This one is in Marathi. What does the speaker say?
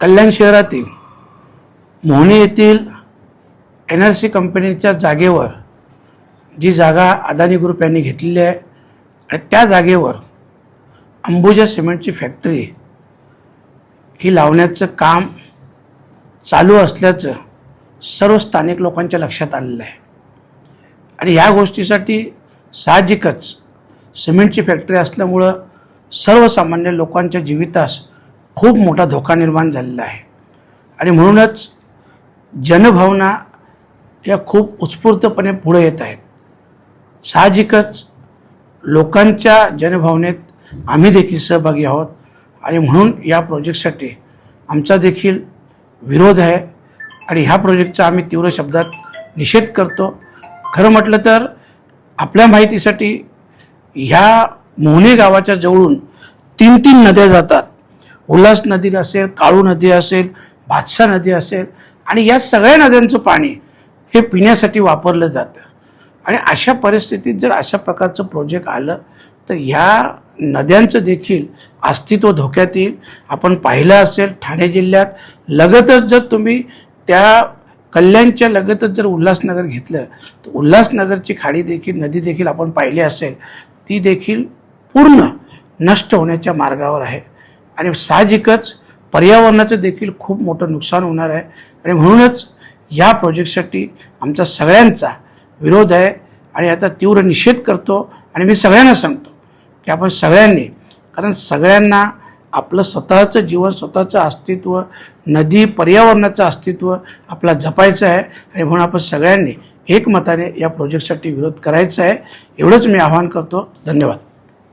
कल्याण शहरातील मोहनी येथील NRC कंपनीच्या जागेवर जी जागा अदानी ग्रुप यांनी घेतलेली आहे आणि त्या जागेवर अंबुजा सिमेंटची फॅक्टरी ही लावण्याचं काम चालू असल्याचं सर्व स्थानिक लोकांच्या लक्षात आलेलं आहे। आणि या गोष्टीसाठी साहजिकच सिमेंटची फॅक्टरी असल्यामुळं सर्वसामान्य लोकांच्या जीवितास खूप मोठा धोका निर्माण झालेला आहे। आणि म्हणूनच जनभावना या खूप उत्स्फूर्तपणे पुढे येत आहेत। साहजिकच लोकांच्या जनभावनेत आम्ही देखील सहभागी आहोत आणि म्हणून या प्रोजेक्टसाठी आमचा देखील विरोध आहे आणि ह्या प्रोजेक्टचा आम्ही तीव्र शब्दात निषेध करतो। खरं म्हटलं तर आपल्या माहितीसाठी ह्या मोहनी गावाच्या जवळून 3 नद्या जातात। उल्हास नदी असेल, काळू नदी असेल, भातसा नदी असेल आणि या सगळ्या नद्यांचं पाणी हे पिण्यासाठी वापरलं जातं। आणि अशा परिस्थितीत जर अशा प्रकारचं प्रोजेक्ट आलं तर ह्या नद्यांचं देखील अस्तित्व धोक्यात येईल। आपण पाहिलं असेल ठाणे जिल्ह्यात लगतच जर तुम्ही त्या कल्याणच्या लगतच जर उल्हासनगर घेतलं तर उल्हासनगरची खाडी देखील नदी देखील आपण पाहिली असेल ती देखील पूर्ण नष्ट होण्याच्या मार्गावर आहे आणि साहजिकच पर्यावरणाचं देखील खूप मोठं नुकसान होणार आहे। आणि म्हणूनच या प्रोजेक्टसाठी आमचा सगळ्यांचा विरोध आहे आणि याचा तीव्र निषेध करतो। आणि मी सगळ्यांना सांगतो की आपण सगळ्यांनी, कारण सगळ्यांना आपलं स्वतःचं जीवन, स्वतःचं अस्तित्व, नदी, पर्यावरणाचं अस्तित्व आपला जपायचं आहे आणि म्हणून आपण सगळ्यांनी एकमताने या प्रोजेक्टसाठी विरोध करायचा आहे। एवढंच मी आवाहन करतो। धन्यवाद।